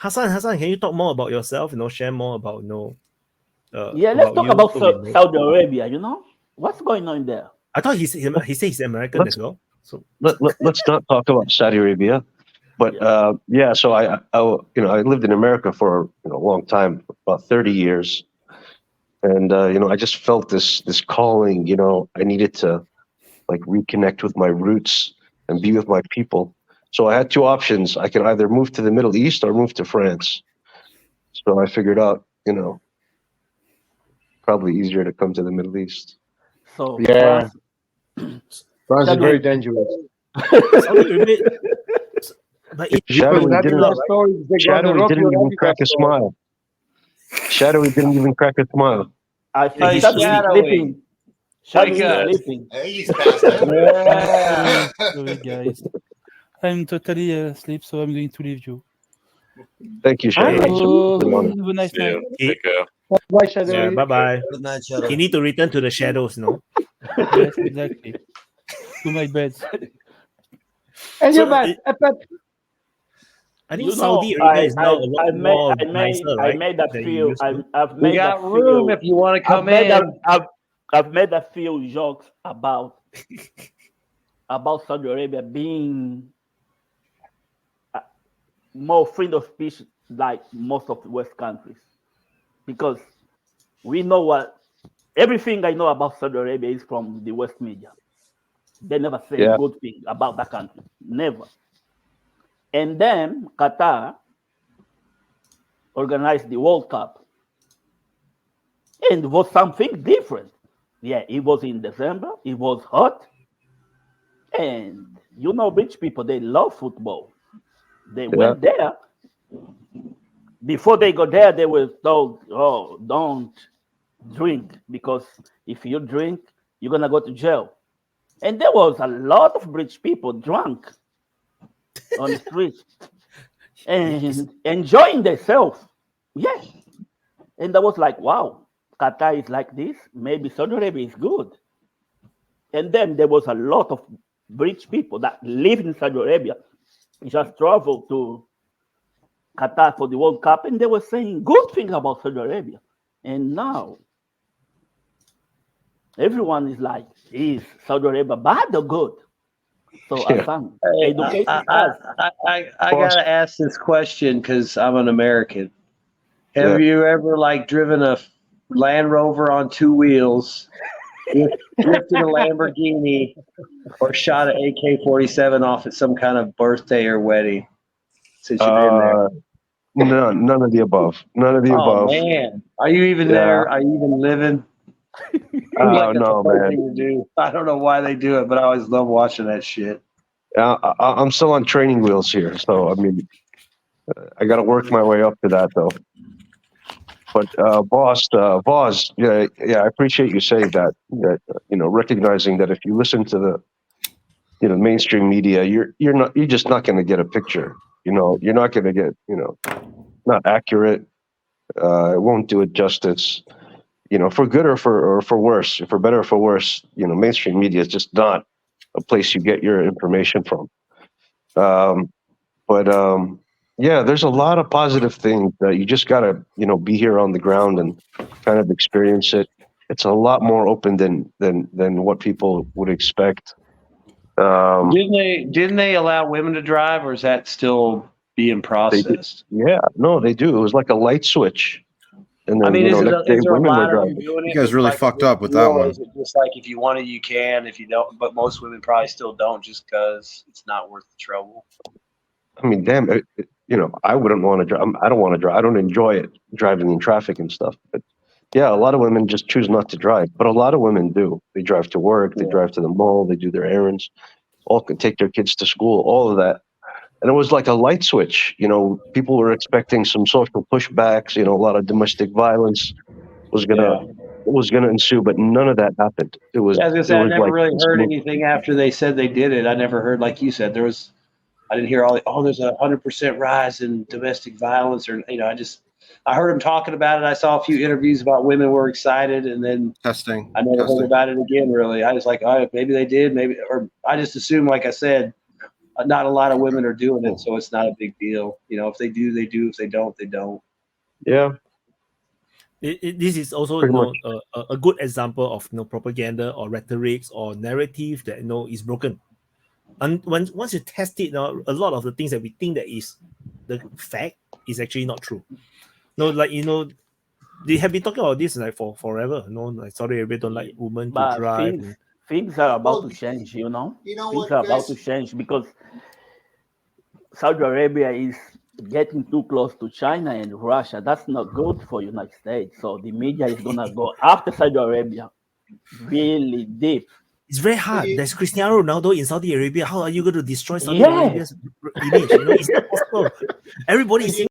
Hassan, can you talk more about yourself? Share more about Yeah, let's about talk you, about so we know. Saudi Arabia. What's going on there? I thought he said he's American Let's as well. So let's not talk about Saudi Arabia. But Yeah. yeah, so I lived in America for a long time, about 30 years, and I just felt this calling. I needed to like reconnect with my roots and be with my people. So I had two options. I could either move to the Middle East or move to France. So I figured out, probably easier to come to the Middle East. So Yeah, France, France is Saudi very Arabia. dangerous. Saudi Arabia, but it, Because Shadowy have you didn't heard stories? They go on the Shadowy rock, you didn't even already crack got a stories. smile. Shadowy didn't even crack a smile. I yeah, thought he's Shadow is sleeping. sleeping. Shadow Wake is up. sleeping. He's past that. Yeah. Sorry, guys. I'm totally asleep, so I'm going to leave you. Thank you, Ah, Shadowy. It's So, an honor. have a nice See night. you. Take care. Why Yeah, Shadowy? bye bye. Good night, Shadow. He need to return to the shadows, Yes, exactly. To my bed. And So you're back. I think Saudi Arabia is now a lot more nicer, right? made a Than you few. used to. I've We made a got room few. if you want to I've come made a, in. I've made a few jokes about Saudi Arabia being more freedom of speech like most of the West countries, because we know what everything I know about Saudi Arabia is from the West media. They never say Yeah. good thing about that country, never. And then Qatar organized the World Cup, and it was something different. Yeah, it was in December. It was hot, and rich people, they love football. They Yeah. went there. Before they got there, they were told, "Oh, don't drink, because if you drink, you're gonna go to jail." And there was a lot of rich people drunk on the street and enjoying themselves. Yeah, and I was like, "Wow, Qatar is like this. Maybe Saudi Arabia is good." And then there was a lot of rich people that live in Saudi Arabia, just traveled to Qatar for the World Cup, and they were saying good things about Saudi Arabia. And now everyone is like, is Saudi Arabia bad or good? So Yeah. Hassan, Hey, educate I us. Boss. gotta ask this question because I'm an American. Have Yeah. you ever driven a Land Rover on two wheels, drifted a Lamborghini, or shot an AK-47 off at some kind of birthday or wedding? Since you've been there. None of the above. None of the Oh above. man, are you even Yeah. there? Are you even living? Seems like that's a No, fun man. thing to do. I don't know why they do it, but I always love watching that shit. I'm still on training wheels here, so I mean, I got to work my way up to that though. But boss, yeah, I appreciate you saying that. That recognizing that if you listen to the mainstream media, you're just not going to get a picture. You're not going to get not accurate. It won't do it justice. For good or for worse, for better or for worse, mainstream media is just not a place you get your information from. But yeah, there's a lot of positive things that you just gotta be here on the ground and kind of experience it. It's a lot more open than what people would expect. Didn't they allow women to drive, or is that still being processed? Yeah, no, they do. It was like a light switch, and I then mean, next day is there a women were lot of them driving. doing it? You guys Is it really like a fucked big up with deal, that or one. is it just like if you want it, you can. If you don't, but most women probably still don't, just because it's not worth the trouble. I mean, damn, I wouldn't want to drive. I don't want to drive. I don't enjoy it driving in traffic and stuff. But yeah, a lot of women just choose not to drive. But a lot of women do. They drive to work. They drive to the mall. They do their errands. All can take their kids to school. All of that. And it was like a light switch. People were expecting some social pushbacks. A lot of domestic violence was gonna ensue, but none of that happened. It was. Yeah, I was gonna say, I never like really heard smooth. anything after they said they did it. I never heard, like you said, I didn't hear there's 100% rise in domestic violence, or I heard them talking about it. I saw a few interviews about women were excited, and then Testing. I never heard about it again. Really, I was like, oh, maybe they did, maybe, or I just assumed, like I said, not a lot of women are doing it, so it's not a big deal. You know, if they do, they do. If they don't, they don't. Yeah. This is also a good example of propaganda or rhetorics or narrative that is broken. And once you test it, a lot of the things that we think that is the fact is actually not true. They have been talking about this like for forever. Like Saudi Arabia don't like women to drive. Things are about to change. Things are about to change because Saudi Arabia is getting too close to China and Russia. That's not good for United States. So the media is gonna go after Saudi Arabia really deep. It's very hard. There's Cristiano Ronaldo in Saudi Arabia. How are you going to destroy Saudi Arabia's image? It's not possible. Everybody is